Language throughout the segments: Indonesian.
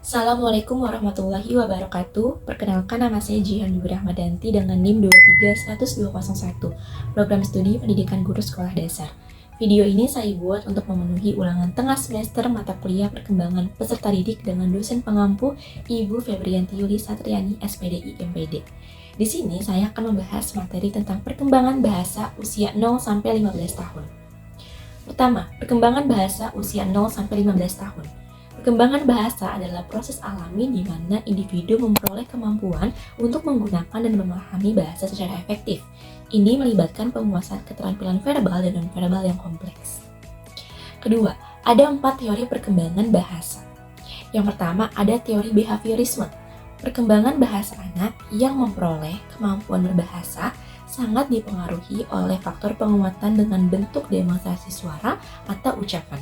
Assalamualaikum warahmatullahi wabarakatuh. Perkenalkan, nama saya Jihan Yudi Rahmadanti dengan NIM 2310201, Program Studi Pendidikan Guru Sekolah Dasar. Video ini saya buat untuk memenuhi ulangan tengah semester mata kuliah perkembangan peserta didik dengan dosen pengampu Ibu Febrianti Yuli Satriani, SPDI MPD. Di sini saya akan membahas materi tentang perkembangan bahasa usia 0-15 tahun. Pertama, perkembangan bahasa usia 0-15 tahun. Perkembangan bahasa adalah proses alami di mana individu memperoleh kemampuan untuk menggunakan dan memahami bahasa secara efektif. Ini melibatkan penguasaan keterampilan verbal dan non-verbal yang kompleks. Kedua, ada 4 teori perkembangan bahasa. Yang pertama, ada teori behaviorisme. Perkembangan bahasa anak yang memperoleh kemampuan berbahasa sangat dipengaruhi oleh faktor penguatan dengan bentuk demonstrasi suara atau ucapan.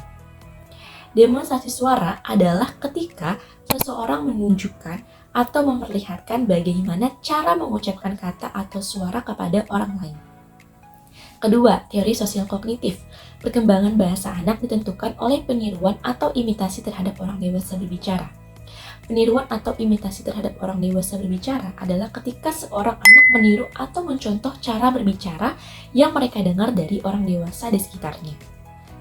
Demonstrasi suara adalah ketika seseorang menunjukkan atau memperlihatkan bagaimana cara mengucapkan kata atau suara kepada orang lain. Kedua, teori sosial kognitif. Perkembangan bahasa anak ditentukan oleh peniruan atau imitasi terhadap orang dewasa berbicara. Peniruan atau imitasi terhadap orang dewasa berbicara adalah ketika seorang anak meniru atau mencontoh cara berbicara yang mereka dengar dari orang dewasa di sekitarnya.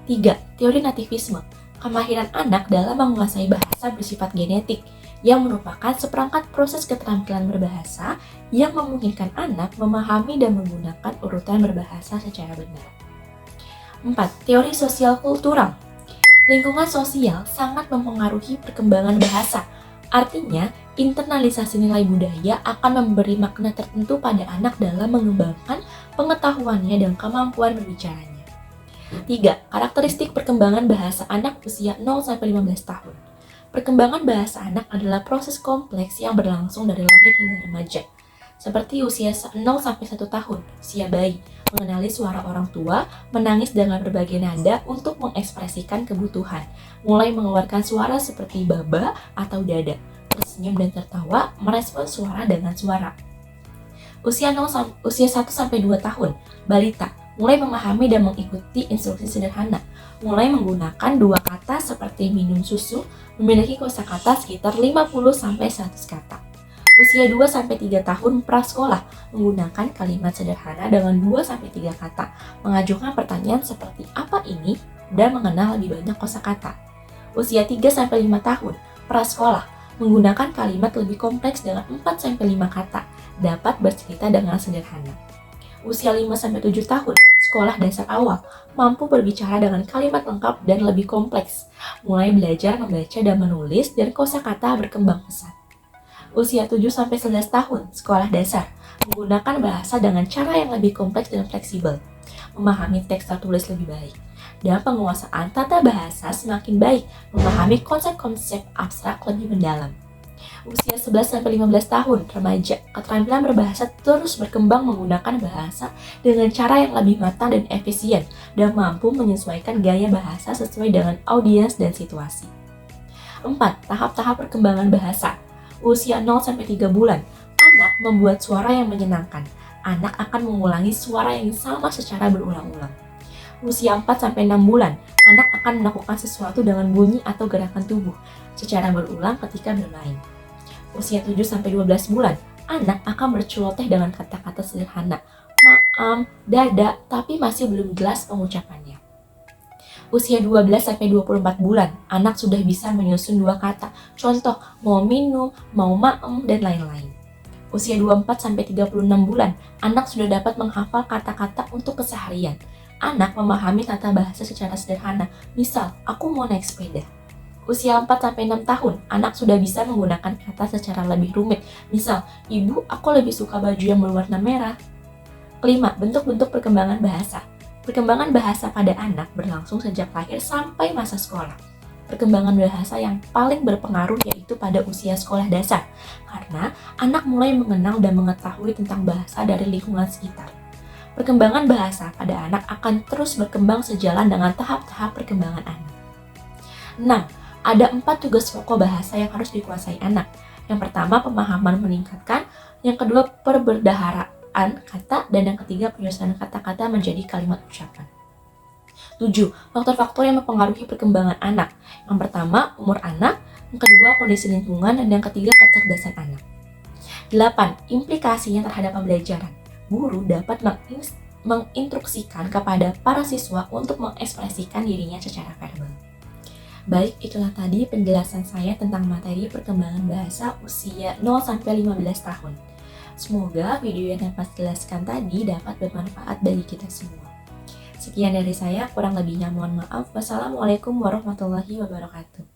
3. Teori nativisme. Kemahiran anak dalam menguasai bahasa bersifat genetik, yang merupakan seperangkat proses keterampilan berbahasa yang memungkinkan anak memahami dan menggunakan urutan berbahasa secara benar. 4. Teori sosial kultural. Lingkungan sosial sangat mempengaruhi perkembangan bahasa. Artinya, internalisasi nilai budaya akan memberi makna tertentu pada anak dalam mengembangkan pengetahuannya dan kemampuan berbicaranya. 3. Karakteristik perkembangan bahasa anak usia 0-15 tahun. Perkembangan bahasa anak adalah proses kompleks yang berlangsung dari lahir hingga remaja. Seperti usia 0-1 tahun, usia bayi, mengenali suara orang tua, menangis dengan berbagai nada untuk mengekspresikan kebutuhan, mulai mengeluarkan suara seperti baba atau dada, tersenyum dan tertawa, merespons suara dengan suara. Usia 1-2 tahun, balita, mulai memahami dan mengikuti instruksi sederhana, mulai menggunakan 2 kata seperti minum susu, memiliki kosakata sekitar 50-100 kata. Usia 2-3 tahun prasekolah, menggunakan kalimat sederhana dengan 2-3 kata, mengajukan pertanyaan seperti apa ini, dan mengenal lebih banyak kosakata. Usia 3-5 tahun prasekolah, menggunakan kalimat lebih kompleks dengan 4-5 kata, dapat bercerita dengan sederhana. Usia 5-7 tahun, sekolah dasar awal, mampu berbicara dengan kalimat lengkap dan lebih kompleks, mulai belajar membaca dan menulis dan kosakata berkembang pesat. Usia 7-11 tahun, sekolah dasar, menggunakan bahasa dengan cara yang lebih kompleks dan fleksibel, memahami teks tertulis lebih baik, dan penguasaan tata bahasa semakin baik, memahami konsep-konsep abstrak lebih mendalam. Usia 11-15 tahun, remaja, keterampilan berbahasa terus berkembang menggunakan bahasa dengan cara yang lebih matang dan efisien, dan mampu menyesuaikan gaya bahasa sesuai dengan audiens dan situasi. 4. Tahap-tahap perkembangan bahasa. Usia 0-3 bulan, anak membuat suara yang menyenangkan. Anak akan mengulangi suara yang sama secara berulang-ulang. Usia 4-6 bulan, anak akan melakukan sesuatu dengan bunyi atau gerakan tubuh secara berulang ketika bermain. Usia 7-12 bulan, anak akan berceloteh dengan kata-kata sederhana, maam, dada, tapi masih belum jelas pengucapannya. Usia 12-24 bulan, anak sudah bisa menyusun 2 kata, contoh, mau minum, mau maem, dan lain-lain. Usia 24-36 bulan, anak sudah dapat menghafal kata-kata untuk keseharian. Anak memahami tata bahasa secara sederhana, misal, aku mau naik sepeda. Usia 4-6 tahun, anak sudah bisa menggunakan kata secara lebih rumit. Misal, ibu, aku lebih suka baju yang berwarna merah. 5. Bentuk-bentuk perkembangan bahasa. Perkembangan bahasa pada anak berlangsung sejak lahir sampai masa sekolah. Perkembangan bahasa yang paling berpengaruh yaitu pada usia sekolah dasar, karena anak mulai mengenal dan mengetahui tentang bahasa dari lingkungan sekitar. Perkembangan bahasa pada anak akan terus berkembang sejalan dengan tahap-tahap perkembangan anak. 6. Ada 4 tugas pokok bahasa yang harus dikuasai anak. Yang pertama, pemahaman meningkatkan. Yang kedua, perbendaharaan kata. Dan yang ketiga, penyusunan kata-kata menjadi kalimat ucapan. 7. Faktor-faktor yang mempengaruhi perkembangan anak. Yang pertama, umur anak. Yang kedua, kondisi lingkungan. Dan yang ketiga, kecerdasan anak. 8. Implikasinya terhadap pembelajaran. Guru dapat menginstruksikan kepada para siswa untuk mengekspresikan dirinya secara verbal. Baik, itulah tadi penjelasan saya tentang materi perkembangan bahasa usia 0-15 tahun. Semoga video yang dapat jelaskan tadi dapat bermanfaat bagi kita semua. Sekian dari saya, kurang lebihnya mohon maaf. Wassalamualaikum warahmatullahi wabarakatuh.